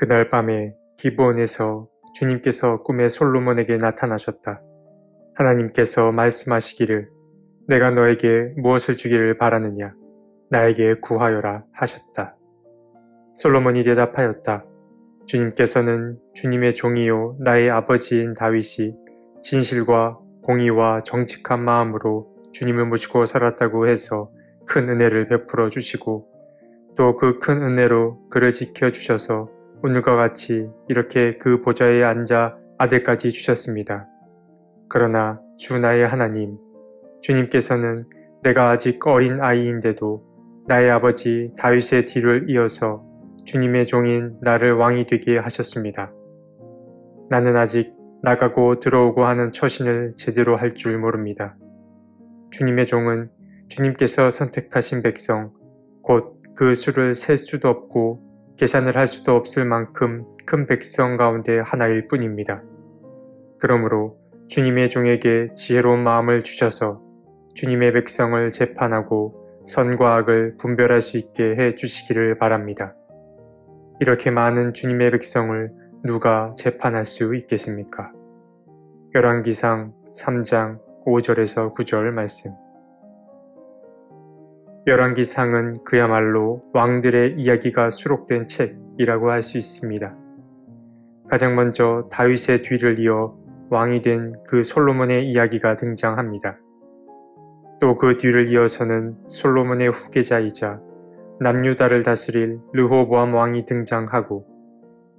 그날 밤에 기브온에서 주님께서 꿈에 솔로몬에게 나타나셨다. 하나님께서 말씀하시기를 내가 너에게 무엇을 주기를 바라느냐 나에게 구하여라 하셨다. 솔로몬이 대답하였다. 주님께서는 주님의 종이요 나의 아버지인 다윗이 진실과 공의와 정직한 마음으로 주님을 모시고 살았다고 해서 큰 은혜를 베풀어 주시고 또 그 큰 은혜로 그를 지켜주셔서 오늘과 같이 이렇게 그 보좌에 앉아 아들까지 주셨습니다. 그러나 주 나의 하나님, 주님께서는 내가 아직 어린 아이인데도 나의 아버지 다윗의 뒤를 이어서 주님의 종인 나를 왕이 되게 하셨습니다. 나는 아직 나가고 들어오고 하는 처신을 제대로 할 줄 모릅니다. 주님의 종은 주님께서 선택하신 백성, 곧 그 수를 셀 수도 없고 계산을 할 수도 없을 만큼 큰 백성 가운데 하나일 뿐입니다. 그러므로 주님의 종에게 지혜로운 마음을 주셔서 주님의 백성을 재판하고 선과 악을 분별할 수 있게 해 주시기를 바랍니다. 이렇게 많은 주님의 백성을 누가 재판할 수 있겠습니까? 열왕기상 3장 5절에서 9절 말씀. 열왕기상은 그야말로 왕들의 이야기가 수록된 책이라고 할 수 있습니다. 가장 먼저 다윗의 뒤를 이어 왕이 된 그 솔로몬의 이야기가 등장합니다. 또 그 뒤를 이어서는 솔로몬의 후계자이자 남유다를 다스릴 르호보암 왕이 등장하고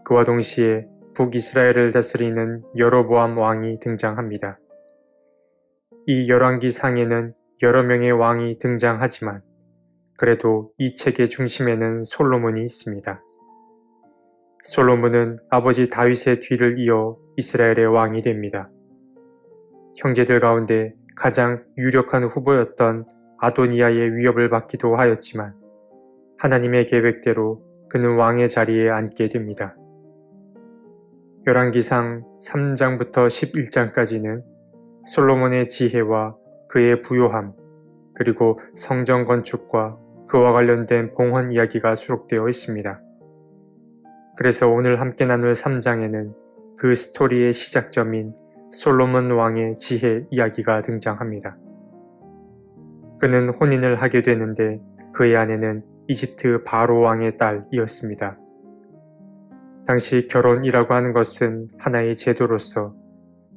그와 동시에 북이스라엘을 다스리는 여로보암 왕이 등장합니다. 이 열왕기상에는 여러 명의 왕이 등장하지만 그래도 이 책의 중심에는 솔로몬이 있습니다. 솔로몬은 아버지 다윗의 뒤를 이어 이스라엘의 왕이 됩니다. 형제들 가운데 가장 유력한 후보였던 아도니아의 위협을 받기도 하였지만 하나님의 계획대로 그는 왕의 자리에 앉게 됩니다. 열왕기상 3장부터 11장까지는 솔로몬의 지혜와 그의 부요함, 그리고 성전 건축과 그와 관련된 봉헌 이야기가 수록되어 있습니다. 그래서 오늘 함께 나눌 3장에는 그 스토리의 시작점인 솔로몬 왕의 지혜 이야기가 등장합니다. 그는 혼인을 하게 되는데 그의 아내는 이집트 바로 왕의 딸이었습니다. 당시 결혼이라고 하는 것은 하나의 제도로서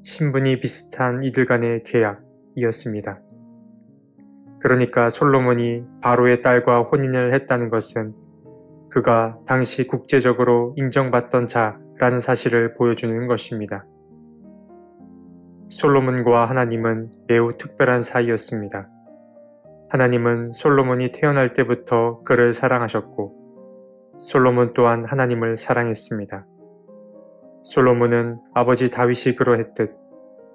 신분이 비슷한 이들 간의 계약이었습니다. 그러니까 솔로몬이 바로의 딸과 혼인을 했다는 것은 그가 당시 국제적으로 인정받던 자라는 사실을 보여주는 것입니다. 솔로몬과 하나님은 매우 특별한 사이였습니다. 하나님은 솔로몬이 태어날 때부터 그를 사랑하셨고 솔로몬 또한 하나님을 사랑했습니다. 솔로몬은 아버지 다윗이 그러했듯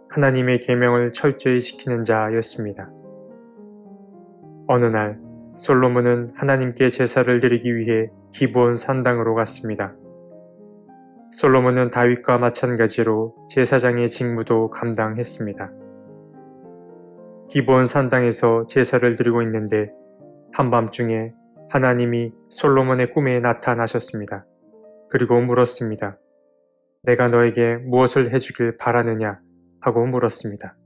하나님의 계명을 철저히 지키는 자였습니다. 어느 날 솔로몬은 하나님께 제사를 드리기 위해 기브온 산당으로 갔습니다. 솔로몬은 다윗과 마찬가지로 제사장의 직무도 감당했습니다. 기브온 산당에서 제사를 드리고 있는데 한밤중에 하나님이 솔로몬의 꿈에 나타나셨습니다. 그리고 물었습니다. 내가 너에게 무엇을 해주길 바라느냐 하고 물었습니다.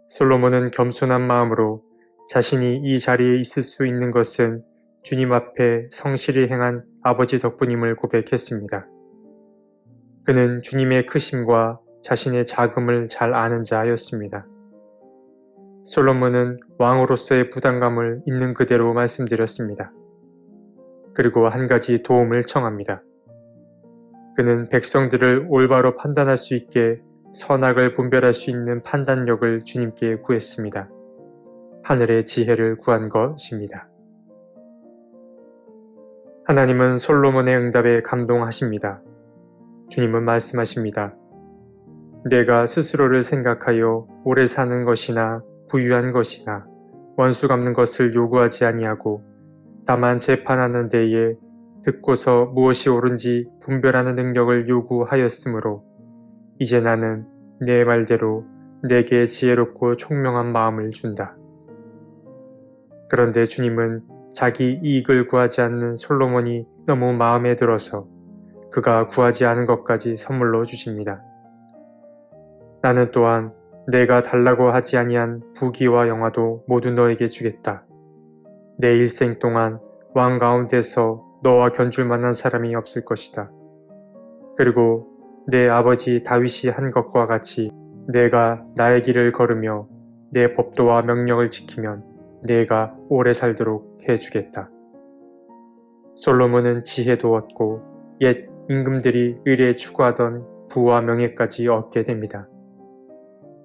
솔로몬은 겸손한 마음으로 자신이 이 자리에 있을 수 있는 것은 주님 앞에 성실히 행한 아버지 덕분임을 고백했습니다. 그는 주님의 크심과 자신의 작음을 잘 아는 자였습니다. 솔로몬은 왕으로서의 부담감을 있는 그대로 말씀드렸습니다. 그리고 한 가지 도움을 청합니다. 그는 백성들을 올바로 판단할 수 있게 선악을 분별할 수 있는 판단력을 주님께 구했습니다. 하늘의 지혜를 구한 것입니다. 하나님은 솔로몬의 응답에 감동하십니다. 주님은 말씀하십니다. 내가 스스로를 생각하여 오래 사는 것이나 부유한 것이나 원수 갚는 것을 요구하지 아니하고 다만 재판하는 데에 듣고서 무엇이 옳은지 분별하는 능력을 요구하였으므로 이제 나는 내 말대로 내게 지혜롭고 총명한 마음을 준다. 그런데 주님은 자기 이익을 구하지 않는 솔로몬이 너무 마음에 들어서 그가 구하지 않은 것까지 선물로 주십니다. 나는 또한 내가 달라고 하지 아니한 부귀와 영화도 모두 너에게 주겠다. 내 일생 동안 왕 가운데서 너와 견줄 만한 사람이 없을 것이다. 그리고 내 아버지 다윗이 한 것과 같이 내가 나의 길을 걸으며 내 법도와 명령을 지키면 내가 오래 살도록 해주겠다. 솔로몬은 지혜도 얻고 옛 임금들이 의뢰에 추구하던 부와 명예까지 얻게 됩니다.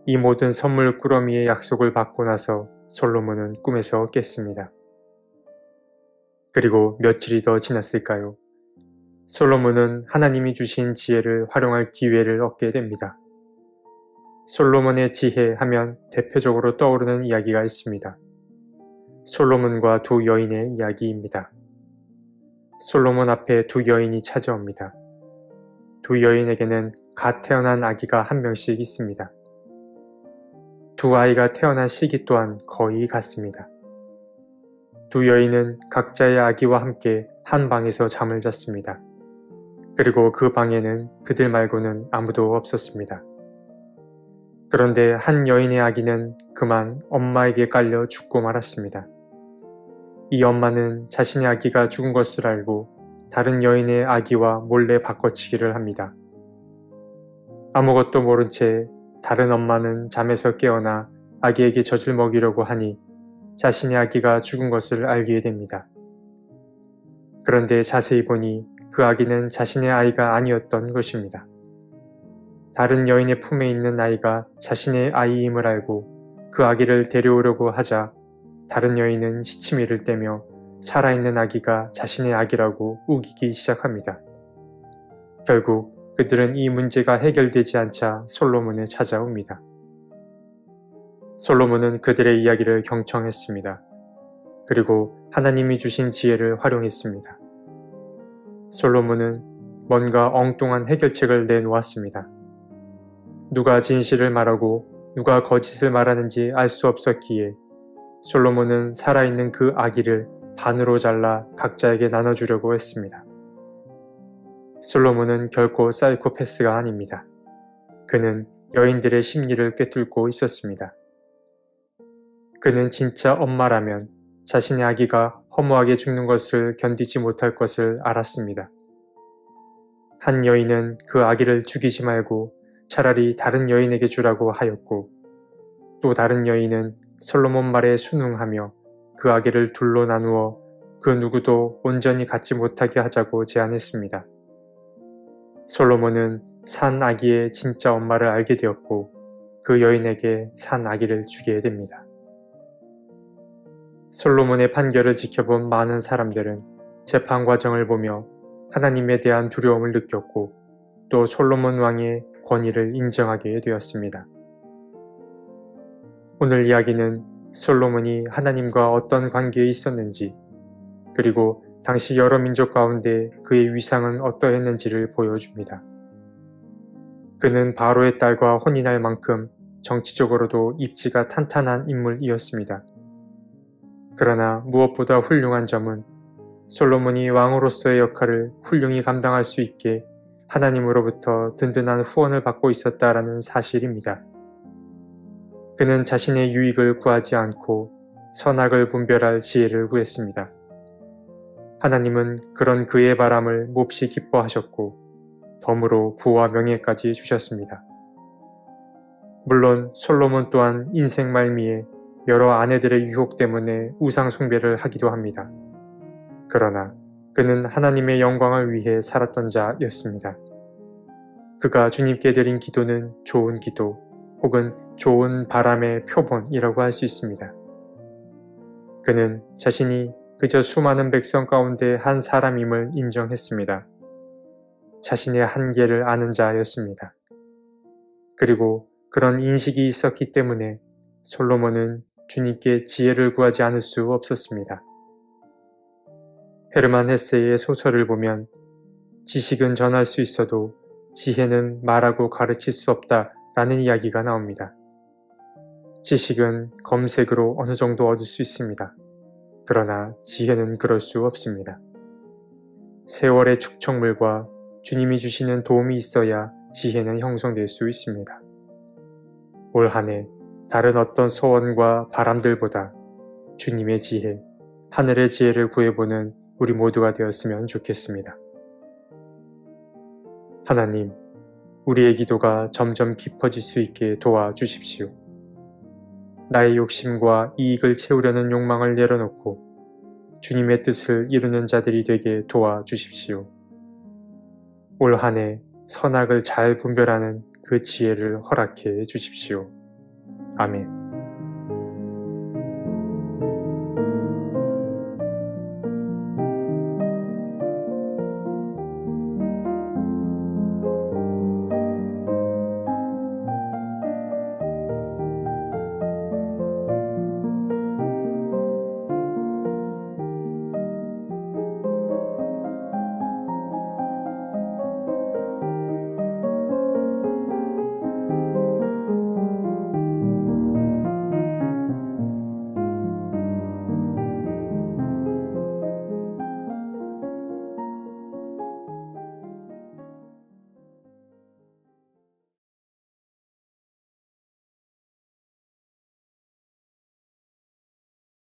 이 모든 선물 꾸러미의 약속을 받고 나서 솔로몬은 꿈에서 깼습니다. 그리고 며칠이 더 지났을까요? 솔로몬은 하나님이 주신 지혜를 활용할 기회를 얻게 됩니다. 솔로몬의 지혜 하면 대표적으로 떠오르는 이야기가 있습니다. 솔로몬과 두 여인의 이야기입니다. 솔로몬 앞에 두 여인이 찾아옵니다. 두 여인에게는 갓 태어난 아기가 한 명씩 있습니다. 두 아이가 태어난 시기 또한 거의 같습니다. 두 여인은 각자의 아기와 함께 한 방에서 잠을 잤습니다. 그리고 그 방에는 그들 말고는 아무도 없었습니다. 그런데 한 여인의 아기는 그만 엄마에게 깔려 죽고 말았습니다. 이 엄마는 자신의 아기가 죽은 것을 알고 다른 여인의 아기와 몰래 바꿔치기를 합니다. 아무것도 모른 채 다른 엄마는 잠에서 깨어나 아기에게 젖을 먹이려고 하니 자신의 아기가 죽은 것을 알게 됩니다. 그런데 자세히 보니 그 아기는 자신의 아이가 아니었던 것입니다. 다른 여인의 품에 있는 아이가 자신의 아이임을 알고 그 아기를 데려오려고 하자 다른 여인은 시치미를 떼며 살아있는 아기가 자신의 아기라고 우기기 시작합니다. 결국 그들은 이 문제가 해결되지 않자 솔로몬에 찾아옵니다. 솔로몬은 그들의 이야기를 경청했습니다. 그리고 하나님이 주신 지혜를 활용했습니다. 솔로몬은 뭔가 엉뚱한 해결책을 내놓았습니다. 누가 진실을 말하고 누가 거짓을 말하는지 알 수 없었기에 솔로몬은 살아있는 그 아기를 반으로 잘라 각자에게 나눠주려고 했습니다. 솔로몬은 결코 사이코패스가 아닙니다. 그는 여인들의 심리를 꿰뚫고 있었습니다. 그는 진짜 엄마라면 자신의 아기가 허무하게 죽는 것을 견디지 못할 것을 알았습니다. 한 여인은 그 아기를 죽이지 말고 차라리 다른 여인에게 주라고 하였고, 또 다른 여인은 솔로몬 말에 순응하며 그 아기를 둘로 나누어 그 누구도 온전히 갖지 못하게 하자고 제안했습니다. 솔로몬은 산 아기의 진짜 엄마를 알게 되었고 그 여인에게 산 아기를 주게 됩니다. 솔로몬의 판결을 지켜본 많은 사람들은 재판 과정을 보며 하나님에 대한 두려움을 느꼈고 또 솔로몬 왕의 권위를 인정하게 되었습니다. 오늘 이야기는 솔로몬이 하나님과 어떤 관계에 있었는지, 그리고 당시 여러 민족 가운데 그의 위상은 어떠했는지를 보여줍니다. 그는 바로의 딸과 혼인할 만큼 정치적으로도 입지가 탄탄한 인물이었습니다. 그러나 무엇보다 훌륭한 점은 솔로몬이 왕으로서의 역할을 훌륭히 감당할 수 있게 하나님으로부터 든든한 후원을 받고 있었다라는 사실입니다. 그는 자신의 유익을 구하지 않고 선악을 분별할 지혜를 구했습니다. 하나님은 그런 그의 바람을 몹시 기뻐하셨고 덤으로 부와 명예까지 주셨습니다. 물론 솔로몬 또한 인생 말미에 여러 아내들의 유혹 때문에 우상 숭배를 하기도 합니다. 그러나 그는 하나님의 영광을 위해 살았던 자였습니다. 그가 주님께 드린 기도는 좋은 기도 혹은 좋은 바람의 표본이라고 할 수 있습니다. 그는 자신이 그저 수많은 백성 가운데 한 사람임을 인정했습니다. 자신의 한계를 아는 자였습니다. 그리고 그런 인식이 있었기 때문에 솔로몬은 주님께 지혜를 구하지 않을 수 없었습니다. 헤르만 헤세의 소설을 보면 지식은 전할 수 있어도 지혜는 말하고 가르칠 수 없다 라는 이야기가 나옵니다. 지식은 검색으로 어느 정도 얻을 수 있습니다. 그러나 지혜는 그럴 수 없습니다. 세월의 축적물과 주님이 주시는 도움이 있어야 지혜는 형성될 수 있습니다. 올 한 해 다른 어떤 소원과 바람들보다 주님의 지혜, 하늘의 지혜를 구해보는 우리 모두가 되었으면 좋겠습니다. 하나님, 우리의 기도가 점점 깊어질 수 있게 도와주십시오. 나의 욕심과 이익을 채우려는 욕망을 내려놓고 주님의 뜻을 이루는 자들이 되게 도와주십시오. 올 한 해 선악을 잘 분별하는 그 지혜를 허락해 주십시오. 아멘.